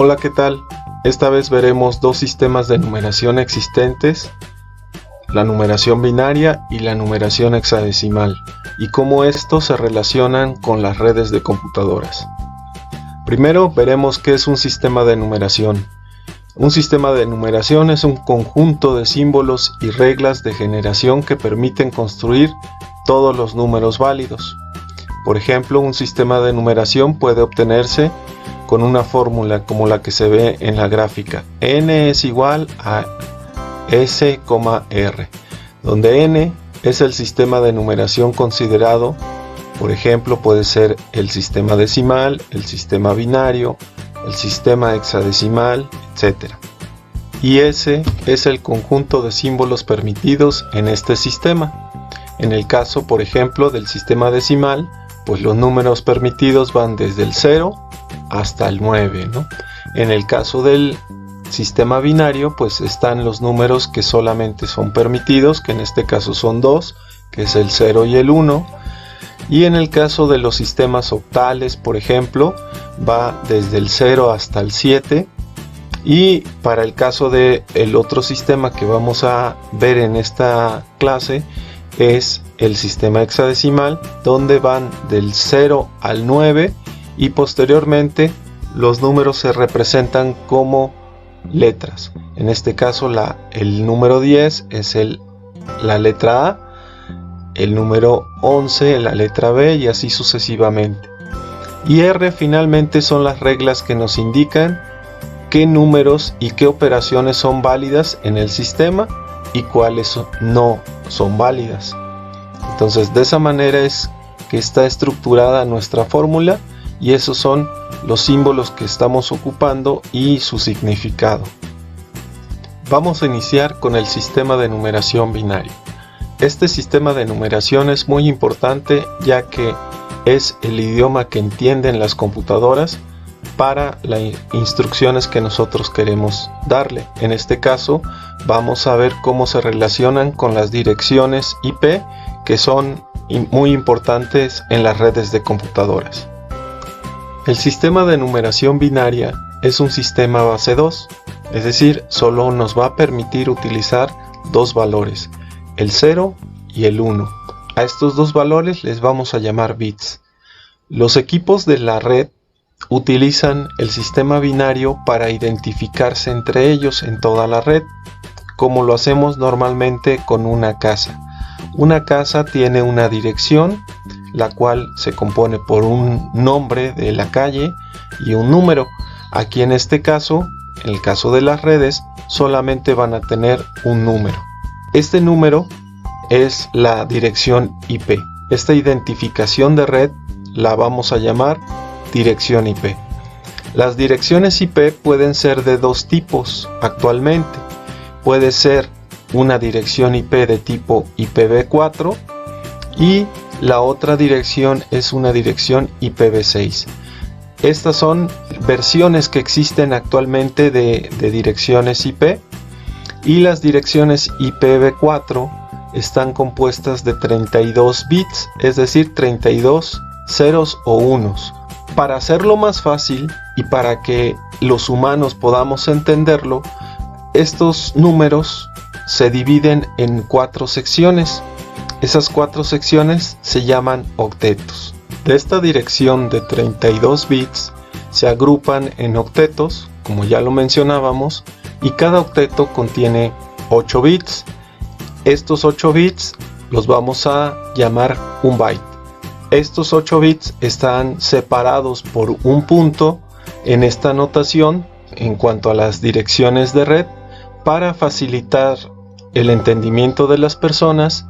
Hola, ¿qué tal? Esta vez veremos dos sistemas de numeración existentes, la numeración binaria y la numeración hexadecimal, y cómo estos se relacionan con las redes de computadoras. Primero veremos qué es un sistema de numeración. Un sistema de numeración es un conjunto de símbolos y reglas de generación que permiten construir todos los números válidos. Por ejemplo, un sistema de numeración puede obtenerse con una fórmula como la que se ve en la gráfica. N es igual a S, R, donde N es el sistema de numeración considerado. Por ejemplo, puede ser el sistema decimal, el sistema binario, el sistema hexadecimal, etc. Y S es el conjunto de símbolos permitidos en este sistema. En el caso, por ejemplo, del sistema decimal, pues los números permitidos van desde el 0 hasta el 9, ¿no? En el caso del sistema binario, pues están los números que solamente son permitidos, que en este caso son 2, que es el 0 y el 1. Y en el caso de los sistemas octales, por ejemplo, va desde el 0 hasta el 7. Y para el caso del otro sistema que vamos a ver en esta clase, es el sistema hexadecimal, donde van del 0 al 9 y posteriormente los números se representan como letras. En este caso el número 10 es la letra A, el número 11 la letra B y así sucesivamente. Y R finalmente son las reglas que nos indican qué números y qué operaciones son válidas en el sistema y cuáles no son válidas. Entonces, de esa manera es que está estructurada nuestra fórmula y esos son los símbolos que estamos ocupando y su significado. Vamos a iniciar con el sistema de numeración binario. Este sistema de numeración es muy importante ya que es el idioma que entienden las computadoras para las instrucciones que nosotros queremos darle. En este caso vamos a ver cómo se relacionan con las direcciones IP, que son muy importantes en las redes de computadoras. El sistema de numeración binaria es un sistema base 2, es decir, solo nos va a permitir utilizar dos valores, el 0 y el 1. A estos dos valores les vamos a llamar bits. Los equipos de la red utilizan el sistema binario para identificarse entre ellos en toda la red, como lo hacemos normalmente con una casa. Una casa tiene una dirección, la cual se compone por un nombre de la calle y un número. Aquí en este caso, en el caso de las redes, solamente van a tener un número. Este número es la dirección IP. Esta identificación de red la vamos a llamar dirección IP. Las direcciones IP pueden ser de dos tipos actualmente. Puede ser una dirección IP de tipo IPv4 y la otra dirección es una dirección IPv6. Estas son versiones que existen actualmente de direcciones IP, y las direcciones IPv4 están compuestas de 32 bits, es decir, 32 ceros o unos. Para hacerlo más fácil y para que los humanos podamos entenderlo, estos números se dividen en 4 secciones. Esas 4 secciones se llaman octetos. De esta dirección de 32 bits se agrupan en octetos, como ya lo mencionábamos, y cada octeto contiene 8 bits. Estos 8 bits los vamos a llamar un byte. Estos 8 bits están separados por un punto en esta notación en cuanto a las direcciones de red para facilitar el entendimiento de las personas,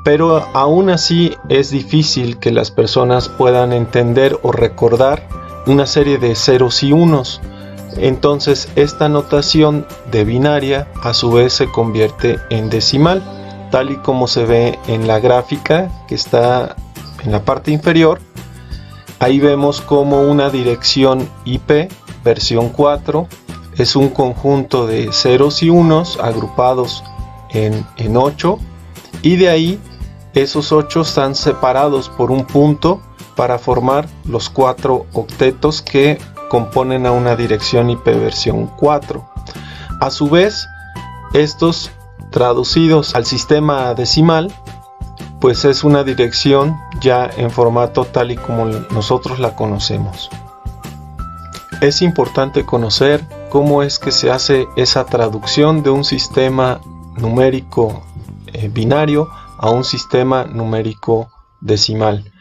pero aún así es difícil que las personas puedan entender o recordar una serie de ceros y unos. Entonces esta notación de binaria a su vez se convierte en decimal, tal y como se ve en la gráfica que está en la parte inferior. Ahí vemos como una dirección IP versión 4 es un conjunto de ceros y unos agrupados en 8, y de ahí esos 8 están separados por un punto para formar los 4 octetos que componen a una dirección IP versión 4. A su vez, estos traducidos al sistema decimal, pues es una dirección ya en formato tal y como nosotros la conocemos. Es importante conocer cómo es que se hace esa traducción de un sistema numérico binario a un sistema numérico decimal.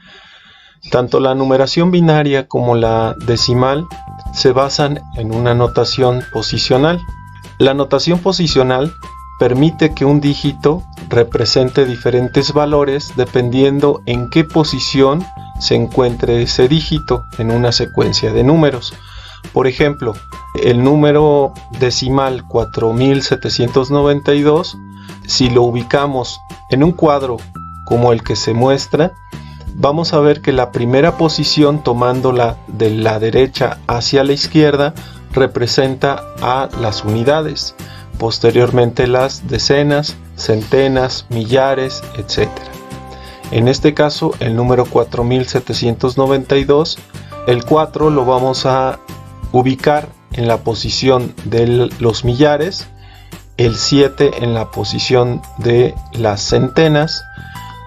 Tanto la numeración binaria como la decimal se basan en una notación posicional. La notación posicional permite que un dígito represente diferentes valores dependiendo en qué posición se encuentre ese dígito en una secuencia de números. Por ejemplo, el número decimal 4792, si lo ubicamos en un cuadro como el que se muestra, vamos a ver que la primera posición, tomándola de la derecha hacia la izquierda, representa a las unidades, posteriormente las decenas, centenas, millares, etc. En este caso, el número 4792, el 4 lo vamos a ubicar en la posición de los millares, el 7 en la posición de las centenas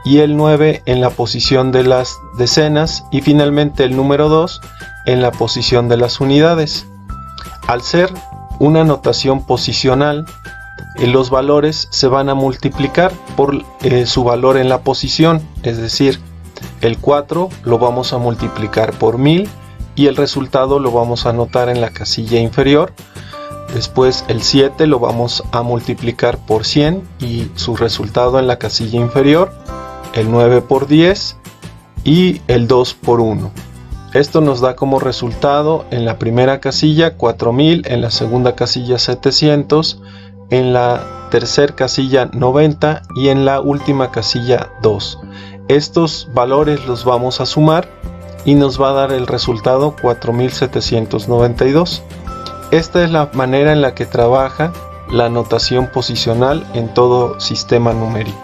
y el 9 en la posición de las decenas y finalmente el número 2 en la posición de las unidades. Al ser una notación posicional, los valores se van a multiplicar por su valor en la posición, es decir, el 4 lo vamos a multiplicar por 1000 y el resultado lo vamos a anotar en la casilla inferior. Después el 7 lo vamos a multiplicar por 100 y su resultado en la casilla inferior, el 9 por 10 y el 2 por 1. Esto nos da como resultado en la primera casilla 4000, en la segunda casilla 700, en la tercera casilla 90 y en la última casilla 2. Estos valores los vamos a sumar y nos va a dar el resultado 4792. Esta es la manera en la que trabaja la notación posicional en todo sistema numérico.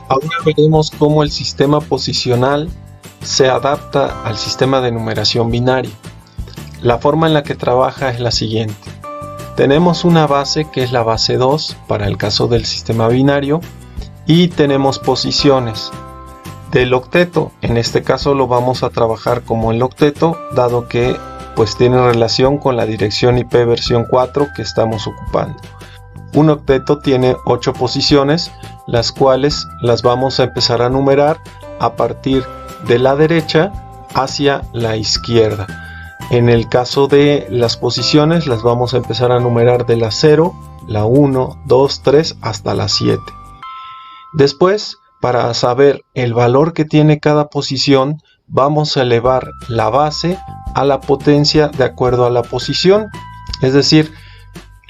Ahora veremos cómo el sistema posicional se adapta al sistema de numeración binaria. La forma en la que trabaja es la siguiente. Tenemos una base que es la base 2 para el caso del sistema binario y tenemos posiciones del octeto. En este caso lo vamos a trabajar como el octeto, dado que pues tiene relación con la dirección IP versión 4 que estamos ocupando. Un octeto tiene 8 posiciones, las cuales las vamos a empezar a numerar a partir de la derecha hacia la izquierda. En el caso de las posiciones las vamos a empezar a numerar de la 0, la 1, 2, 3 hasta la 7. Después, para saber el valor que tiene cada posición, vamos a elevar la base a la potencia de acuerdo a la posición. Es decir,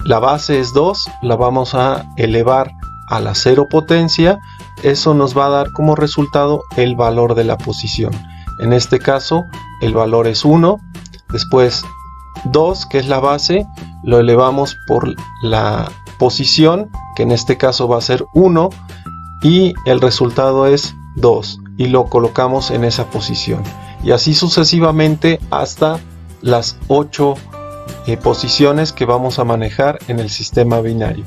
la base es 2, la vamos a elevar a la 0 potencia. Eso nos va a dar como resultado el valor de la posición. En este caso, el valor es 1. Después 2, que es la base, lo elevamos por la posición, que en este caso va a ser 1, y el resultado es 2, y lo colocamos en esa posición. Y así sucesivamente hasta las 8 posiciones que vamos a manejar en el sistema binario.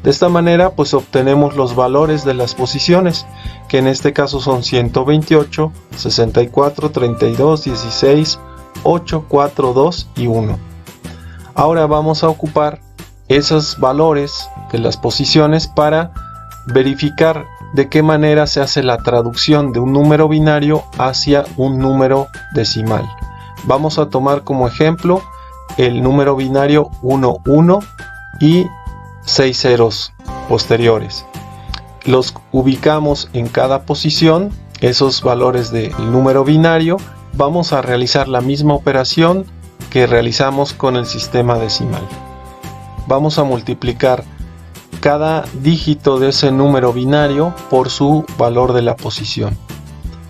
De esta manera pues obtenemos los valores de las posiciones, que en este caso son 128, 64, 32, 16, 8, 4, 2 y 1. Ahora vamos a ocupar esos valores de las posiciones para verificar de qué manera se hace la traducción de un número binario hacia un número decimal. Vamos a tomar como ejemplo el número binario 1, 1 y 6 ceros posteriores. Los ubicamos en cada posición, esos valores del número binario. Vamos a realizar la misma operación que realizamos con el sistema decimal. Vamos a multiplicar cada dígito de ese número binario por su valor de la posición.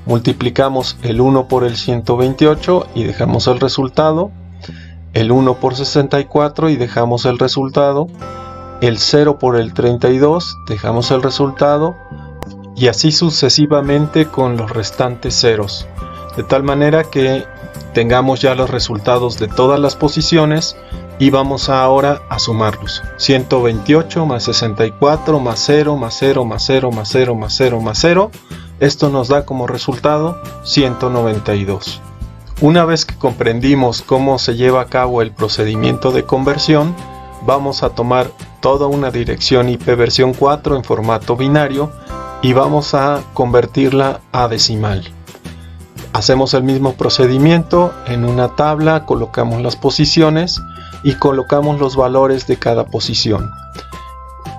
Multiplicamos el 1 por el 128 y dejamos el resultado, el 1 por 64 y dejamos el resultado, el 0 por el 32 dejamos el resultado, y así sucesivamente con los restantes ceros, de tal manera que tengamos ya los resultados de todas las posiciones y vamos ahora a sumarlos. 128 más 64 más 0 más 0 más 0 más 0 más 0 más 0. Esto nos da como resultado 192. Una vez que comprendimos cómo se lleva a cabo el procedimiento de conversión, vamos a tomar toda una dirección IP versión 4 en formato binario y vamos a convertirla a decimal. Hacemos el mismo procedimiento en una tabla, colocamos las posiciones y colocamos los valores de cada posición.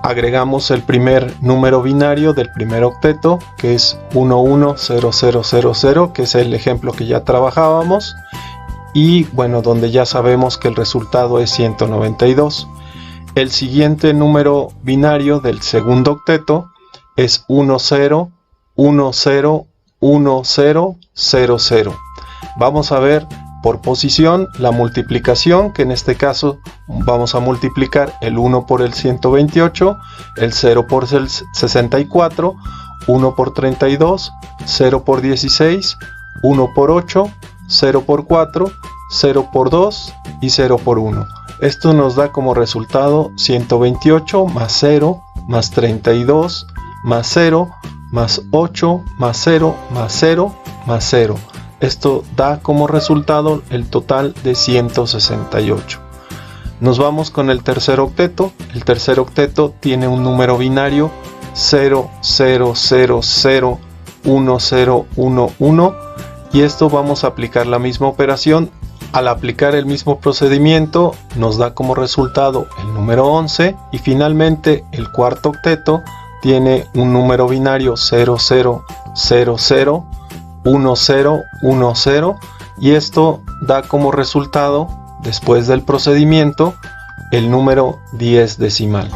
Agregamos el primer número binario del primer octeto, que es 110000, que es el ejemplo que ya trabajábamos, y bueno, donde ya sabemos que el resultado es 192. El siguiente número binario del segundo octeto es 10101000. Vamos a ver por posición la multiplicación, que en este caso vamos a multiplicar el 1 por el 128, el 0 por el 64, 1 por 32, 0 por 16, 1 por 8, 0 por 4, 0 por 2 y 0 por 1. Esto nos da como resultado 128 más 0 más 32 más 0 más 8 más 0 más 0 más 0. Esto da como resultado el total de 168. Nos vamos con el tercer octeto. El tercer octeto tiene un número binario 00001011 y esto vamos a aplicar la misma operación. Al aplicar el mismo procedimiento nos da como resultado el número 11 y finalmente el cuarto octeto tiene un número binario 00001010 y esto da como resultado, después del procedimiento, el número 10 decimal.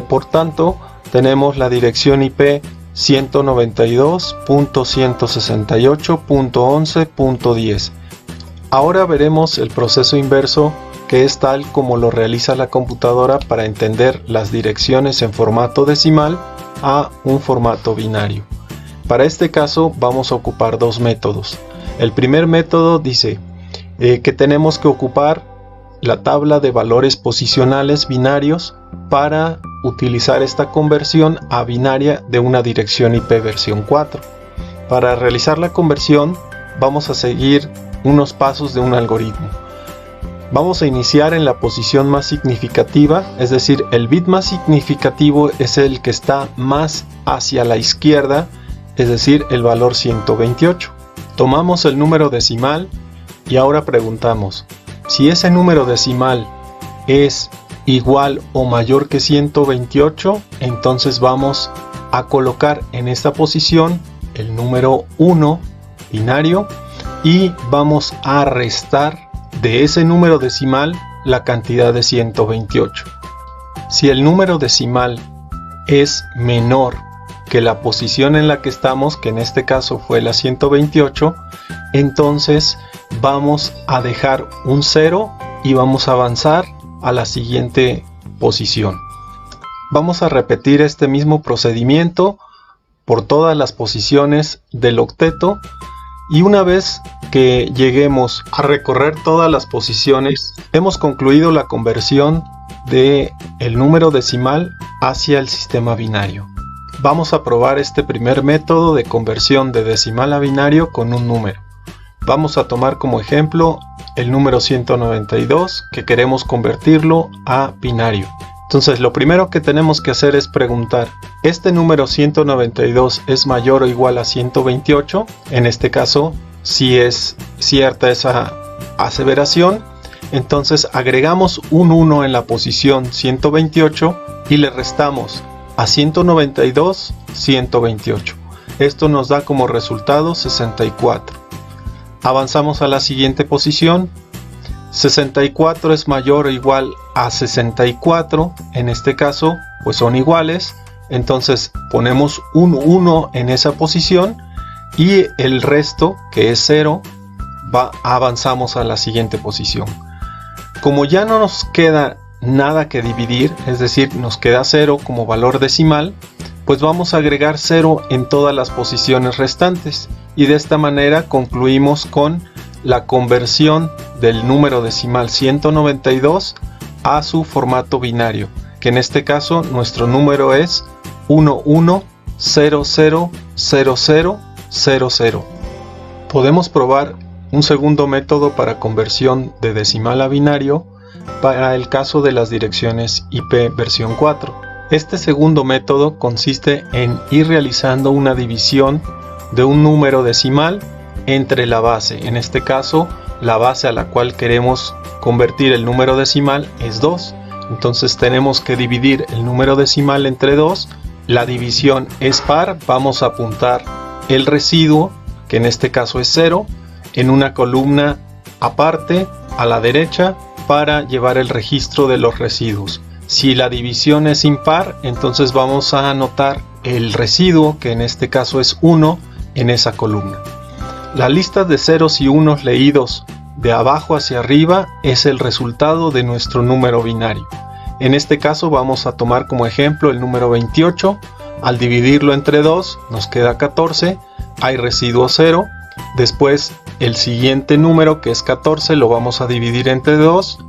Por tanto, tenemos la dirección IP 192.168.11.10. Ahora veremos el proceso inverso, que es tal como lo realiza la computadora para entender las direcciones en formato decimal a un formato binario. Para este caso vamos a ocupar dos métodos. El primer método dice que tenemos que ocupar la tabla de valores posicionales binarios para utilizar esta conversión a binaria de una dirección IP versión 4. Para realizar la conversión vamos a seguir unos pasos de un algoritmo. Vamos a iniciar en la posición más significativa, es decir, el bit más significativo es el que está más hacia la izquierda, es decir, el valor 128. Tomamos el número decimal y ahora preguntamos, si ese número decimal es igual o mayor que 128, entonces vamos a colocar en esta posición el número 1 binario y vamos a restar de ese número decimal la cantidad de 128. Si el número decimal es menor que la posición en la que estamos, que en este caso fue la 128, entonces vamos a dejar un 0 y vamos a avanzar a la siguiente posición. Vamos a repetir este mismo procedimiento por todas las posiciones del octeto y una vez que lleguemos a recorrer todas las posiciones, hemos concluido la conversión del número decimal hacia el sistema binario. Vamos a probar este primer método de conversión de decimal a binario con un número. Vamos a tomar como ejemplo el número 192, que queremos convertirlo a binario. Entonces lo primero que tenemos que hacer es preguntar, ¿este número 192 es mayor o igual a 128? En este caso, si es cierta esa aseveración, entonces agregamos un 1 en la posición 128 y le restamos a 192 128. Esto nos da como resultado 64. Avanzamos a la siguiente posición. 64 es mayor o igual a 64. En este caso, pues son iguales. Entonces ponemos un 1 en esa posición y el resto, que es 0, avanzamos a la siguiente posición. Como ya no nos queda nada que dividir, es decir, nos queda 0 como valor decimal, pues vamos a agregar 0 en todas las posiciones restantes y de esta manera concluimos con la conversión del número decimal 192 a su formato binario, que en este caso nuestro número es 11000000. Podemos probar un segundo método para conversión de decimal a binario para el caso de las direcciones IP versión 4. Este segundo método consiste en ir realizando una división de un número decimal entre la base. En este caso, la base a la cual queremos convertir el número decimal es 2. Entonces tenemos que dividir el número decimal entre 2. La división es par. Vamos a apuntar el residuo, que en este caso es 0, en una columna aparte a la derecha para llevar el registro de los residuos. Si la división es impar, entonces vamos a anotar el residuo, que en este caso es 1, en esa columna. La lista de ceros y unos leídos de abajo hacia arriba es el resultado de nuestro número binario. En este caso vamos a tomar como ejemplo el número 28. Al dividirlo entre 2 nos queda 14, hay residuo 0. Después el siguiente número, que es 14, lo vamos a dividir entre 2,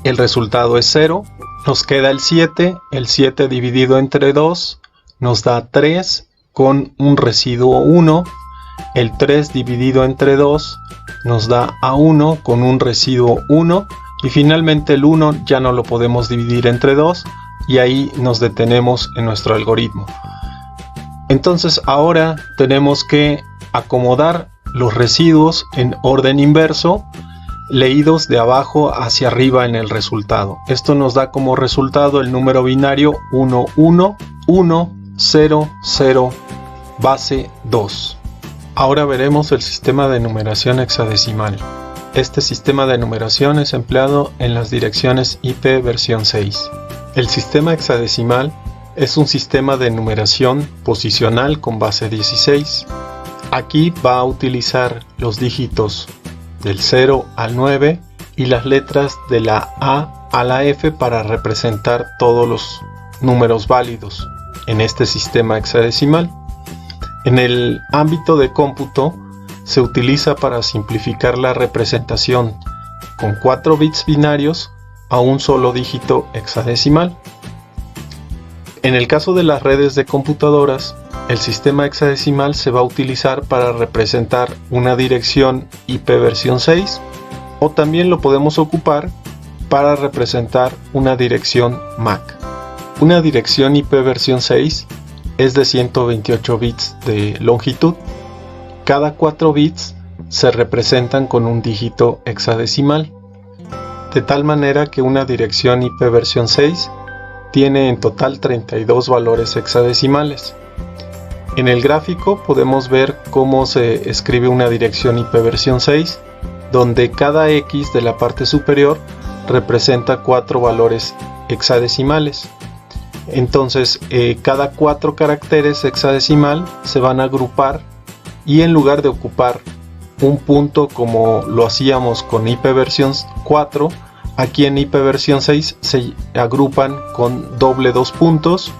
el resultado es 0. Nos queda el 7 dividido entre 2 nos da 3 con un residuo 1. El 3 dividido entre 2 nos da a 1 con un residuo 1. Y finalmente el 1 ya no lo podemos dividir entre 2 y ahí nos detenemos en nuestro algoritmo. Entonces ahora tenemos que acomodar los residuos en orden inverso, leídos de abajo hacia arriba en el resultado. Esto nos da como resultado el número binario 11100 base 2. Ahora veremos el sistema de numeración hexadecimal. Este sistema de numeración es empleado en las direcciones IP versión 6. El sistema hexadecimal es un sistema de numeración posicional con base 16. Aquí va a utilizar los dígitos del 0 al 9 y las letras de la A a la F para representar todos los números válidos en este sistema hexadecimal. En el ámbito de cómputo se utiliza para simplificar la representación con 4 bits binarios a un solo dígito hexadecimal. En el caso de las redes de computadoras, el sistema hexadecimal se va a utilizar para representar una dirección IP versión 6 o también lo podemos ocupar para representar una dirección MAC. Una dirección IP versión 6 es de 128 bits de longitud. Cada 4 bits se representan con un dígito hexadecimal, de tal manera que una dirección IP versión 6 tiene en total 32 valores hexadecimales. En el gráfico podemos ver cómo se escribe una dirección IP versión 6, donde cada X de la parte superior representa 4 valores hexadecimales. Entonces, cada 4 caracteres hexadecimal se van a agrupar y en lugar de ocupar un punto como lo hacíamos con IP versión 4, aquí en IP versión 6 se agrupan con doble 2 puntos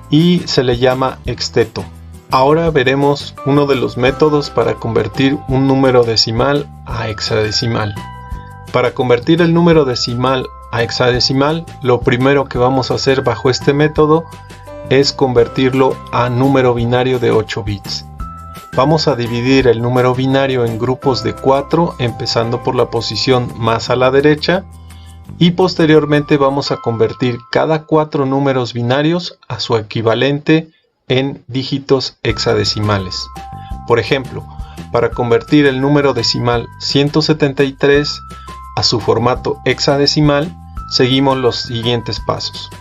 y se le llama exteto. Ahora veremos uno de los métodos para convertir un número decimal a hexadecimal. Para convertir el número decimal a hexadecimal, lo primero que vamos a hacer bajo este método es convertirlo a número binario de 8 bits. Vamos a dividir el número binario en grupos de 4, empezando por la posición más a la derecha, y posteriormente vamos a convertir cada 4 números binarios a su equivalente en dígitos hexadecimales. Por ejemplo, para convertir el número decimal 173 a su formato hexadecimal, seguimos los siguientes pasos.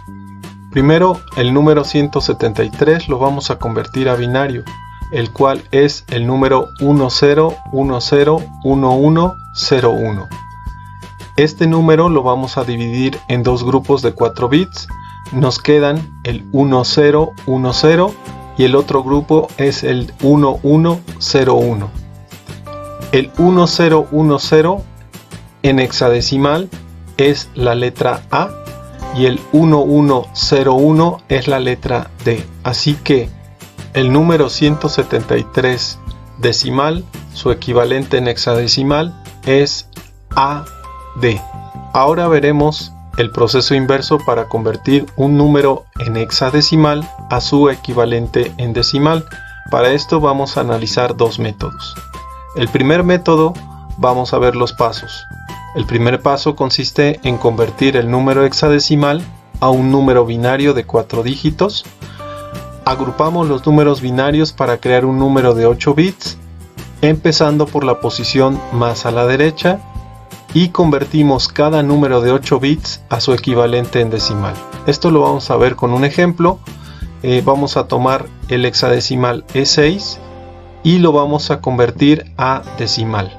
Primero, el número 173 lo vamos a convertir a binario, el cual es el número 10101101. Este número lo vamos a dividir en dos grupos de 4 bits. Nos quedan el 1010 y el otro grupo es el 1101. El 1010 en hexadecimal es la letra A y el 1101 es la letra D. Así que el número 173 decimal, su equivalente en hexadecimal, es AD. Ahora veremos el proceso inverso para convertir un número en hexadecimal a su equivalente en decimal. Para esto vamos a analizar dos métodos. El primer método, vamos a ver los pasos. El primer paso consiste en convertir el número hexadecimal a un número binario de 4 dígitos. Agrupamos los números binarios para crear un número de 8 bits, empezando por la posición más a la derecha, y convertimos cada número de 8 bits a su equivalente en decimal. Esto lo vamos a ver con un ejemplo. Vamos a tomar el hexadecimal E6 y lo vamos a convertir a decimal.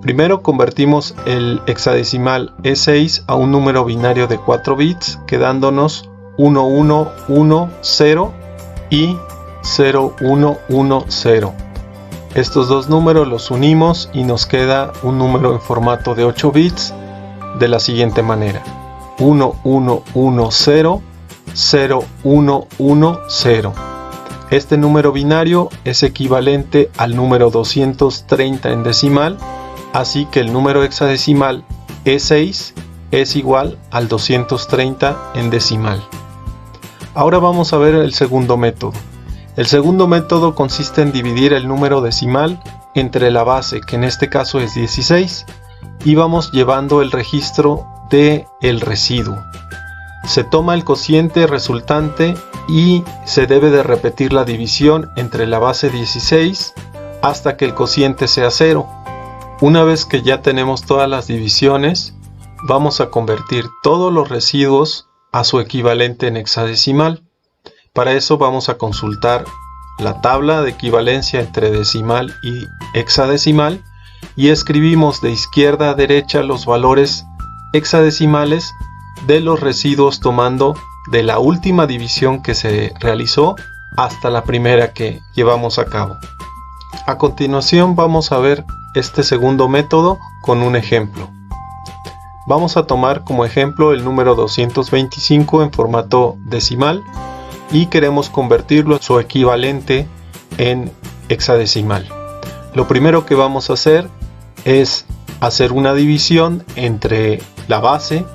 Primero convertimos el hexadecimal E6 a un número binario de 4 bits, quedándonos 1110 y 0110. Estos dos números los unimos y nos queda un número en formato de 8 bits de la siguiente manera: 1110 0110. Este número binario es equivalente al número 230 en decimal, así que el número hexadecimal E6 es igual al 230 en decimal. Ahora vamos a ver el segundo método. El segundo método consiste en dividir el número decimal entre la base, que en este caso es 16, y vamos llevando el registro del residuo. Se toma el cociente resultante y se debe de repetir la división entre la base 16 hasta que el cociente sea 0. Una vez que ya tenemos todas las divisiones, vamos a convertir todos los residuos a su equivalente en hexadecimal. Para eso vamos a consultar la tabla de equivalencia entre decimal y hexadecimal y escribimos de izquierda a derecha los valores hexadecimales de los residuos, tomando de la última división que se realizó hasta la primera que llevamos a cabo. A continuación vamos a ver este segundo método con un ejemplo. Vamos a tomar como ejemplo el número 225 en formato decimal y queremos convertirlo a su equivalente en hexadecimal. Lo primero que vamos a hacer es hacer una división entre la base,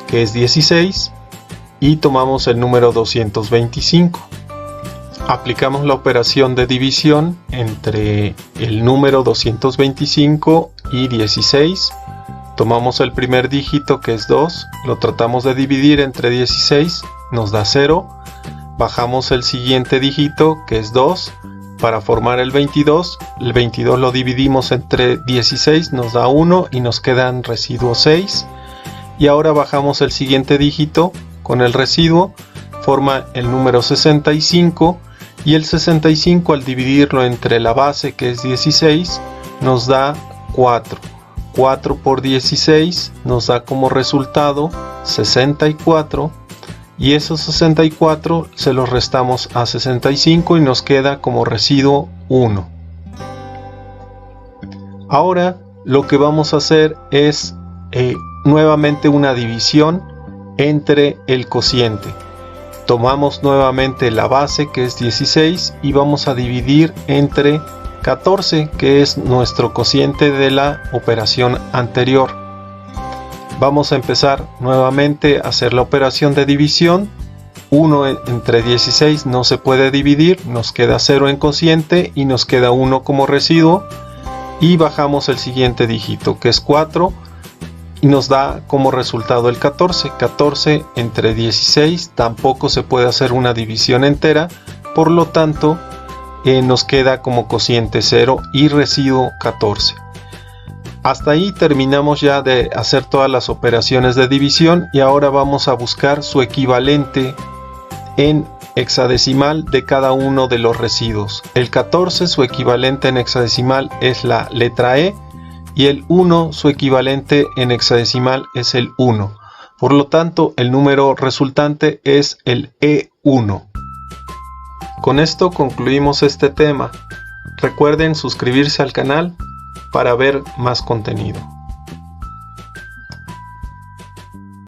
que es 16, y tomamos el número 225. Aplicamos la operación de división entre el número 225 y 16. Tomamos el primer dígito, que es 2, lo tratamos de dividir entre 16, nos da 0. Bajamos el siguiente dígito, que es 2, para formar el 22. El 22 lo dividimos entre 16, nos da 1 y nos quedan residuo 6. Y ahora bajamos el siguiente dígito con el residuo, forma el número 65, y el 65 al dividirlo entre la base, que es 16, nos da 4. 4 por 16 nos da como resultado 64, y esos 64 se los restamos a 65 y nos queda como residuo 1. Ahora lo que vamos a hacer es nuevamente una división entre el cociente. Tomamos nuevamente la base, que es 16, y vamos a dividir entre 14, que es nuestro cociente de la operación anterior. Vamos a empezar nuevamente a hacer la operación de división. 1 entre 16 no se puede dividir, nos queda 0 en cociente y nos queda 1 como residuo, y bajamos el siguiente dígito, que es 4, y nos da como resultado el 14. 14 entre 16 tampoco se puede hacer una división entera, por lo tanto nos queda como cociente 0 y residuo 14. Hasta ahí terminamos ya de hacer todas las operaciones de división, y ahora vamos a buscar su equivalente en hexadecimal de cada uno de los residuos. El 14, su equivalente en hexadecimal es la letra E, y el 1, su equivalente en hexadecimal es el 1. Por lo tanto, el número resultante es el E1. Con esto concluimos este tema. Recuerden suscribirse al canal para ver más contenido.